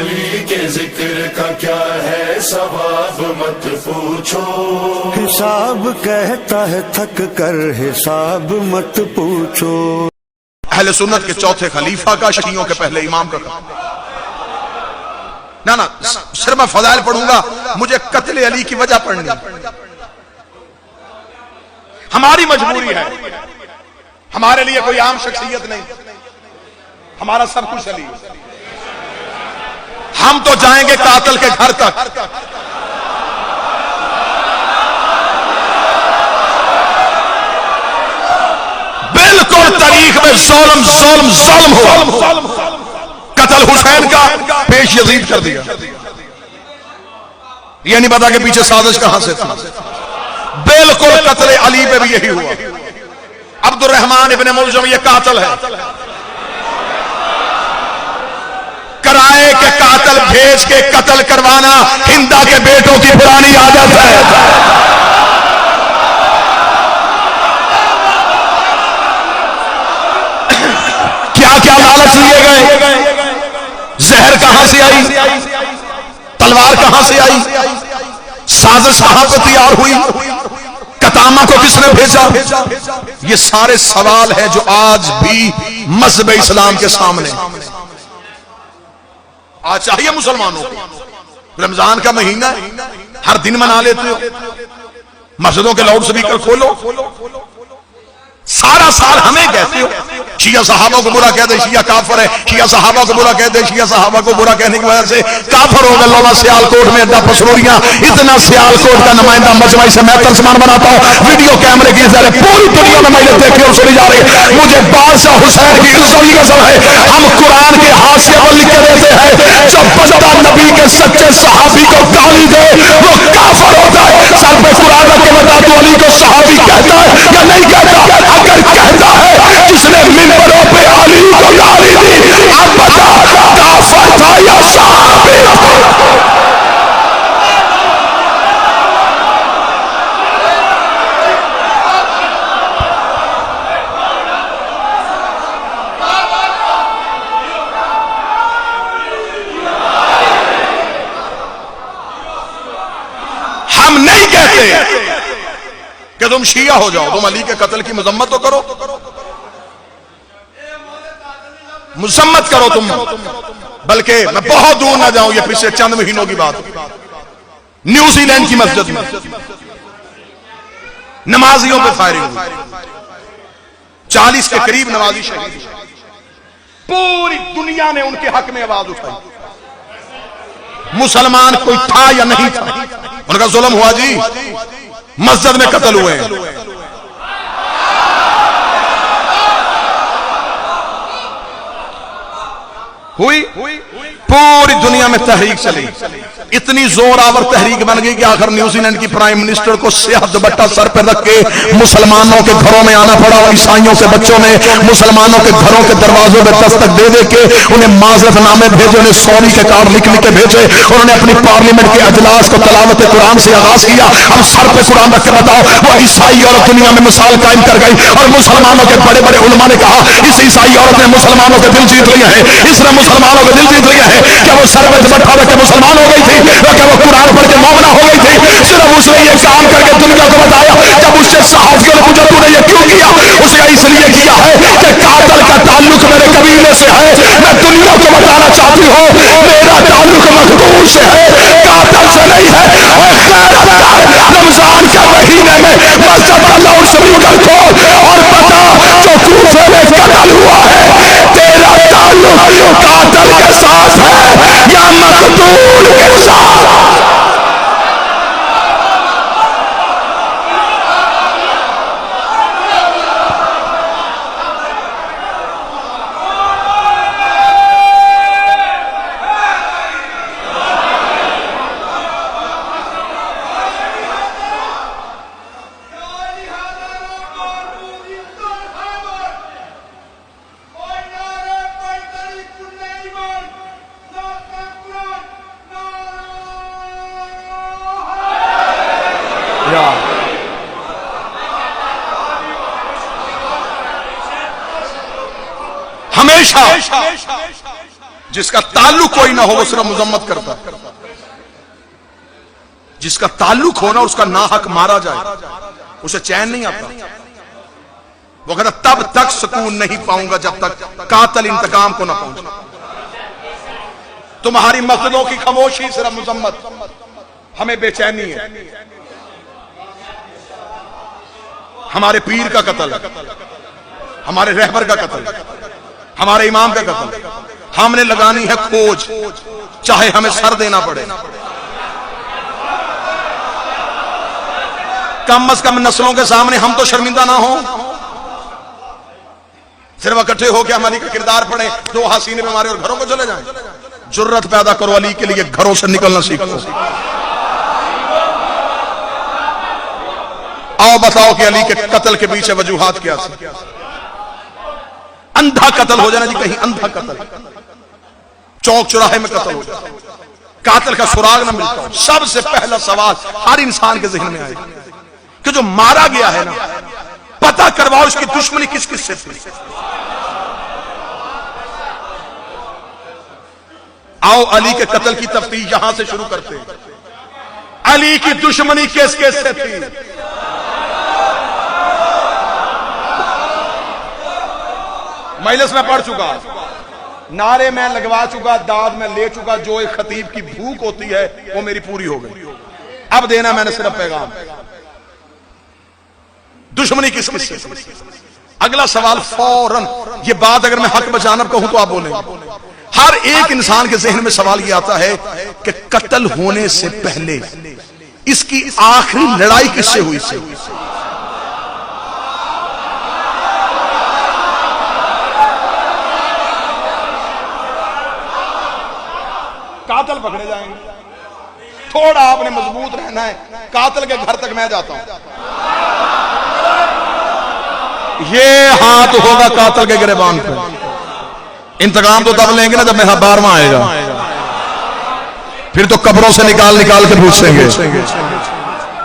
अली के जिक्र का क्या है सवाब मत पूछो। हिसाब कहता है थक कर हिसाब मत पूछो। अहले सुन्नत के चौथे खलीफा का, शियों के पहले इमाम का ना सिर्फ मैं फजाइल पढ़ूंगा, मुझे कत्ल अली की वजह पढ़नी। हमारी मजबूरी है, हमारे लिए कोई आम शख्सियत नहीं, हमारा सब कुछ अली। हम तो जाएंगे कातिल के घर तक। बिल्कुल तारीख में जुल्म हुआ। कत्ल हुसैन का पेश यजीद कर दिया। यह नहीं पता कि पीछे साजिश कहां से थी। बिल्कुल कत्ल अली पे भी यही हुआ। अब्दुर्रहमान इब्ने मुलजम ये कातिल है। कराए के कातिल भेज के कत्ल करवाना हिंदा के बेटों की पुरानी आदत है। क्या क्या लालच लिए गए, जहर कहां से आई, तलवार कहां से आई, साजिश कहां पर तैयार हुई, कतामा को किसने भेजा। ये सारे सवाल हैं जो आज भी मजहब इस्लाम के सामने। आज चाहिए मुसलमानों को, रमजान का महीना है, हर दिन मना लेते हो, मस्जिदों के लाउड स्पीकर खोलो, सारा साल हमें कहते हो शिया सहाबा को बुरा कहते, शिया काफर है, शिया सहाबा को बुरा कहते, शिया सहाबा को बुरा कहने की वजह से काफर हो गए। लोमा सियालकोट में अड्डा पसरूरिया, इतना सियालकोट का नुमाइंदा मजमा से मैं तर्जमान बनाता हूँ। वीडियो कैमरे की जरिए पूरी दुनिया में मैंने देखी और सुनी जा रही है। मुझे बादशाह हुसैन की कसम है, हम कुरान के हाशिए पर लिख के देते हैं, जो बंदा नबी के सच्चे सहाबी को गाली दे वो काफर होता है। सर पे कुरान रख के बता दो, अली को सहाबी कहता है या नहीं कहता? अगर कहता है, जिसने मिंबरों पे अली को गाली दी, अब बता काफर था या सहाबी? हम नहीं कहते कि तुम शिया हो जाओ, तुम अली के कत्ल की मजम्मत तो करो, मुजम्मत करो तुम, बल्कि मैं बहुत दूर ना जाऊं, ये पिछले चंद महीनों की बात, न्यूजीलैंड की मस्जिद में नमाजियों पे फायरिंग हुई, 40 के करीब नमाजी शहीद हुए। पूरी दुनिया ने उनके हक में आवाज उठाई, मुसलमान कोई था या नहीं था, उनका जुल्म हुआ जी, मस्जिद में कत्ल हुए हैं। हुई पूरी दुनिया में तहरीक चली, इतनी जोरावर तहरीक बन गई कि आखिर न्यूजीलैंड की प्राइम मिनिस्टर को स्याह दुपट्टा सर पर रख के मुसलमानों के घरों में आना पड़ा और ईसाइयों के बच्चों ने मुसलमानों के घरों के दरवाजों में दस्तक दे के उन्हें माजरतनामे भेजे, उन्हें सॉरी के कार्ड लिख के भेजे। उन्होंने अपनी पार्लियामेंट के अजलास को तलावत कुरान से आगाज किया। अब सर पे कुरान रख के बताओ, वो ईसाई औरत दुनिया में मिसाल कायम कर गई और मुसलमानों के बड़े बड़े उलमा ने कहा, इस ईसाई औरत ने मुसलमानों के दिल जीत लिए हैं, इसने मुसलमानों के दिल जीत लिए हैं। क्या वो सर पे दुपट्टा रख के मुसलमान हो गई थी? क्या वो कुरान पढ़ के मोमना हो गई थी? सिर्फ उसने ये काम करके दुनिया को बताया। जब उससे सहाफियों ने पूछा तूने ये क्यों किया, उसने इसलिए किया है कि कातिल का ताल्लुक मेरे कबीले से है। मैं दुनिया को बताना चाहती हूँ मेरा ताल्लुक मखदूम से है, कातिल से नहीं है। रमजान के महीने में मस्जिद का लाउड स्पीकर खोल और बता, जो कूफे में कत्ल हुआ है, तेरा ताल्लुक कातिल के साथ है या मकतूल के साथ? हमेशा जिसका ताल्लुक कोई ना हो वो सिर्फ मजम्मत करता है, जिसका ताल्लुक हो ना उसका नाहक मारा जाए उसे चैन नहीं आता। वो कहता तब तक सुकून नहीं पाऊंगा जब तक कातिल इंतकाम को ना पहुंचे। तुम्हारी मकदों की खामोशी सिर्फ मजम्मत, हमें बेचैनी है। हमारे पीर का कत्ल, हमारे रहबर का कत्ल, हमारे इमाम का कत्ल, हमने लगानी है खोज, चाहे हमें सर देना पड़े। कम अज कम नस्लों के सामने हम तो शर्मिंदा ना हो। सिर्फ इकट्ठे होकर हम अली का किरदार पढ़े, दो हसीने पे मारे और घरों को चले जाएं। जुर्रत पैदा करो, अली के लिए घरों से निकलना सीखो। आओ बताओ कि अली के कत्ल के पीछे वजूहात क्या थी। अंधा कत्ल हो जाना जी, कहीं अंधा कत्ल, चौक चौराहे में कत्ल हो जाए, कातिल का सुराग ना मिलता हो। सबसे पहला सवाल हर इंसान के जहन में आएगा कि जो मारा गया है ना, पता करवाओ इसकी दुश्मनी किस किस से थी। आओ अली के कत्ल की तफ्तीश यहां से शुरू करते हैं। अली की दुश्मनी किस किस से थी। मजलिस में पढ़ चुका, नारे में लगवा चुका, दाद में ले चुका। जो एक खतीब की भूख होती है वो मेरी पूरी हो गई। अब देना मैंने सिर्फ पैगाम, दुश्मनी किस किस से। अगला सवाल फौरन, ये बात अगर मैं हक बचानब कहूं तो आप बोलेंगे। हर एक इंसान के जहन में सवाल यह आता है कि कत्ल होने से पहले इसकी आखिरी लड़ाई किससे हुई से। कातिल पकड़े जाएंगे, थोड़ा आपने मजबूत रहना है। कातिल के घर तक मैं जाता हूं, ये हाथ होगा कातिल के गिरबान पे। इंतकाम तो तब लेंगे ना जब मेरा 12वां आएगा, फिर तो कब्रों से निकाल निकाल के पूछेंगे।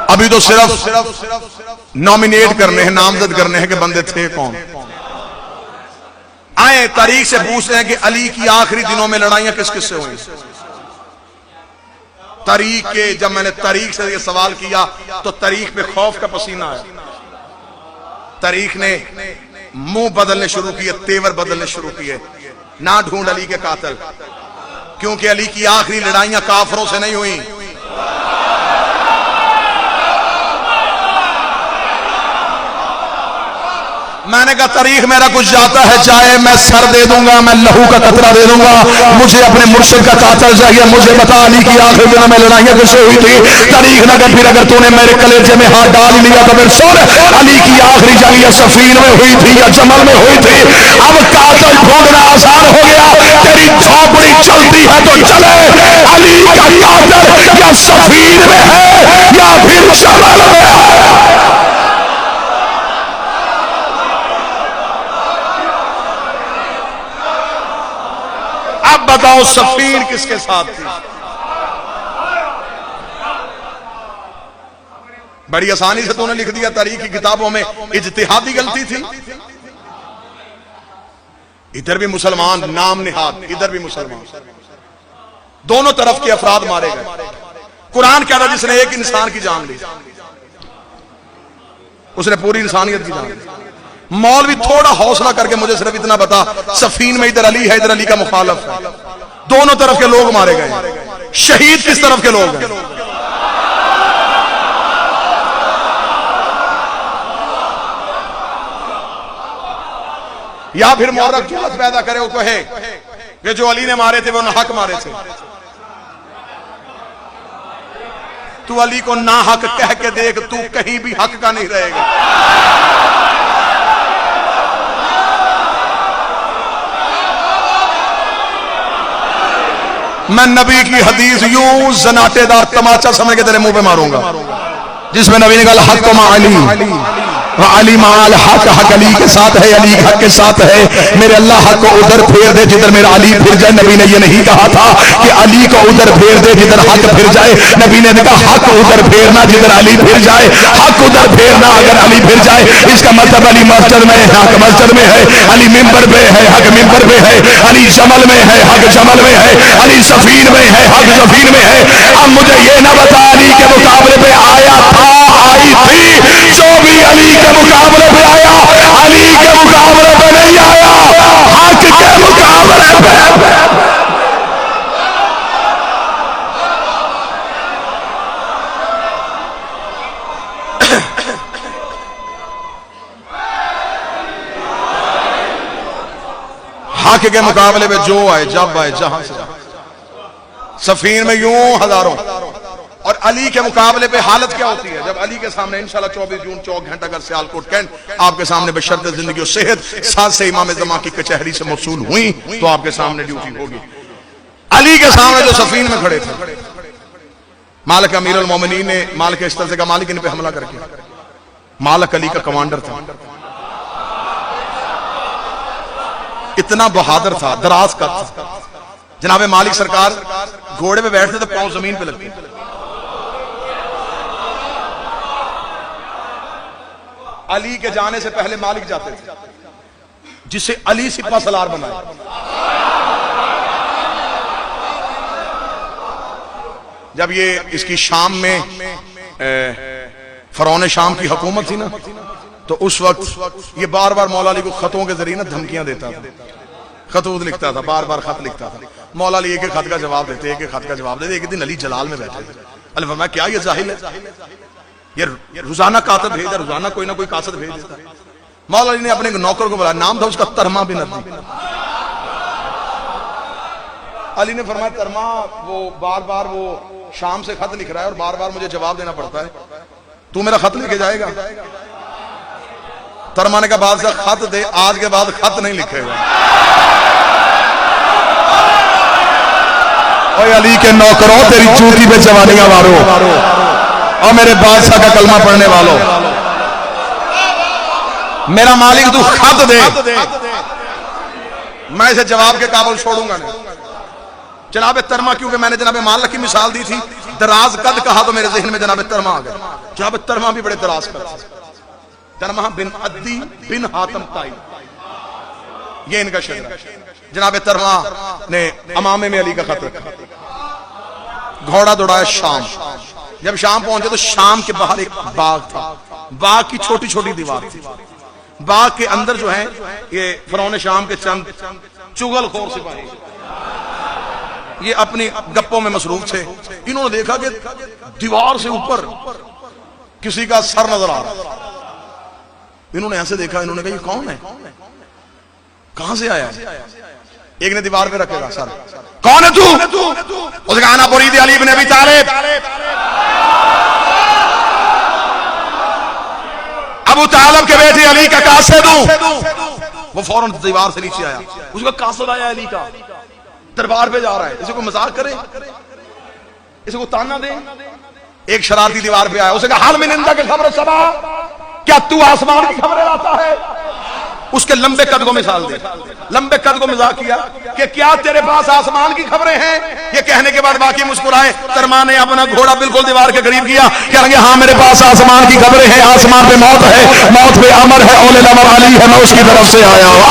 अभी तो सिर्फ नॉमिनेट करने हैं, नामजद करने हैं कि बंदे थे कौन। आए तारीख से पूछ रहे हैं कि अली की आखिरी दिनों में लड़ाइयां किस किस से हुई। तारीख के, जब मैंने तारीख से ये सवाल किया तो तारीख पे खौफ का पसीना आया। तारीख ने मुंह बदलने शुरू किए, तेवर बदलने शुरू किए। ना ढूंढ अली के कातिल, क्योंकि अली की आखिरी लड़ाइयां काफरों से नहीं हुई। मैंने कहा तारीख मेरा कुछ जाता है जाए, मैं सर दे दूंगा, मैं लहू का कतरा दे दूंगा, मुझे अपने मुर्शिद का कातिल चाहिए। मुझे बता अली की आखिरी दिनों में लड़ाइयां किससे हुई थी। तारीख ना कर, फिर अगर तूने मेरे कलेजे में हाथ डाल लिया तो फिर सुन, अली की आखिरी जंग या सफीन में हुई थी या जमल में हुई थी। अब कातिल ढूंढना आसान हो गया। तेरी झोपड़ी चलती है तो चले, अली का कातिल या सफीन में है या फिर जमल में है। अब बताओ सफीन किसके साथ थी। बड़ी आसानी से तूने लिख दिया तारीख की किताबों में इज्तिहादी गलती थी। इधर भी मुसलमान नाम निहाद, इधर भी मुसलमान, दोनों तरफ के अफराद मारे गए। कुरान कहता जिसने एक इंसान की जान ली उसने पूरी इंसानियत की जान ली। मौलवी थोड़ा हौसला करके मुझे सिर्फ इतना बता, सफीन में इधर अली है, इधर अली का मुखालफ है, दोनों तरफ के लोग मारे गए। शहीद किस तरफ के लोग हैं? या फिर मौरख जुहत पैदा करे, वो कहे कि जो अली ने मारे थे वो नाहक मारे थे। तू अली को नाहक कह के देख, तू कहीं भी हक का नहीं रहेगा। मैं नबी की हदीस यूं जनाटेदार तमाचा समझ के तेरे मुंह पे मारूंगा, जिसमें नबी ने कहा हक मा अली अली माल हक, हक अली के साथ है, अली हक के साथ है। मेरे अल्लाह हक को उधर फेर दे जिधर मेरा अली फिर जाए। नबी ने ये नहीं कहा था कि अली को उधर फेर दे जिधर हक फिर जाए। नबी ने कहा हक उधर फेरना जिधर अली फिर जाए, हक उधर फेरना अगर अली फिर जाए। इसका मतलब अली मस्जिद में है, हक मस्जिद में है, अली मिंबर पे है, हक मिंबर पे है, अली जमल में है, हक जमल में है, अली सफीन में है, हक सफीन में है। अब मुझे ये ना बता अली के मुकाबले पे आया था, आई थी, जो भी अली के मुकाबले पे आया, अली के मुकाबले पे नहीं आया, हक के मुकाबले पे। हक के मुकाबले में जो आए, जब आए, जहां से सफीन में यूं हजारों। और अली के मुकाबले पे हालत क्या होती है जब अली के सामने इंशाल्लाह 24 जून 4 घंटा अगर सियालकोट कैंट आपके सामने बशर्ते जिंदगी और सेहत साथ से इमाम ज़मा की कचहरी से मौसूल हुई तो आपके सामने ड्यूटी होगी। अली के सामने जो सफीन में खड़े थे, मालिक अमीरुल मोमिनीन ने मालिक इस तरह से कहा, मालिक इन पे हमला करके। मालिक अली का कमांडर था, इतना बहादुर था, दराज का था। जनाबे मालिक सरकार घोड़े पे बैठते तो पांव जमीन पे लगते। अली के जाने से पहले मालिक जाते थे, जिसे अली सिपा सलार बनाया। जब ये इसकी शाम में फरौन शाम की हुकूमत थी ना, तो उस वक्त ये बार बार मौला अली को खतों के जरिए ना धमकियां देता था, खतूत लिखता था, बार बार खत लिखता था। मौला अली एक एक खत का जवाब देते, एक एक खत का जवाब देते। एक दिन अली जलाल में बैठे थे, अली फरमाया क्या ये जाहिल है, ये रोजाना कातब भेजता, रोजाना कोई ना कोई कासद भेज देता। मौला अली ने अपने नौकर को बुलाया, नाम था उसका तरमा बिन अदी। अली ने फरमाया तरमा वो बार बार वो शाम से खत लिख रहा है और बार बार मुझे जवाब देना पड़ता है, तू मेरा खत लेके जाएगा? तरमा ने कहा बादशाह खत दे, आज के बाद खत नहीं लिखेगा। ओए अली के नौकरों, तेरी चूटी पे जवानियां मारो और मेरे बादशाह का कलमा पढ़ने वालों, मेरा मालिक तू खत दे, मैं इसे जवाब के काबुल छोड़ूंगा नहीं। जनाब तरमा, क्योंकि मैंने जनाब मालिक की मिसाल दी थी, दराज कद कहा तो मेरे जहन में जनाब तरमा आ गया। जनाब तरमा भी बड़े दराज कद, तरमा बिन अद्दी बिन हातम ताई, ये इनका शहर। जनाब तरमा ने अमामे में अली का खत रखा, घोड़ा दौड़ाया शाम। जब शाम पहुंचे तो शाम के बाहर एक बाग था, बाग की छोटी छोटी दीवार थी। बाग के अंदर जो है ये फरौन शाम के चंद चुगलखोर सिपाही, ये अपनी गप्पों में मसरूफ थे। इन्होंने देखा कि दीवार से ऊपर किसी का सर नजर आ रहा। इन्होंने ऐसे देखा, इन्होंने कहा ये कौन है, कहां से आया है? एक ने दीवार पे रखेगा सर, कौन है तू? उसने कहा ना मुरीद अली इब्न अबी तालिब। अबू तालिब के बेटे अली का कासिद हूं। वो फौरन दीवार से नीचे आया, उसका कासिद आया अली का, दरबार पे जा रहा है। इसे को मजाक करे, इसे को ताना दे। एक शरारती दीवार पे आया, उसने कहा हाल में निंदा के खबर सबा, क्या तू आसमान की खबरें लाता है? उसके लंबे कद को मिसाल दे, लंबे कद को मजाक किया कि क्या तेरे पास आसमान की खबरें हैं? ये कहने के बाद बाकी मुस्कुराए। तरमा ने अपना घोड़ा बिल्कुल दीवार के करीब किया, कह रहे हाँ मेरे पास आसमान की खबरें हैं, आसमान पे मौत है, मौत पे अमर है, औले अमर अली है, मैं उसकी तरफ से आया हूं।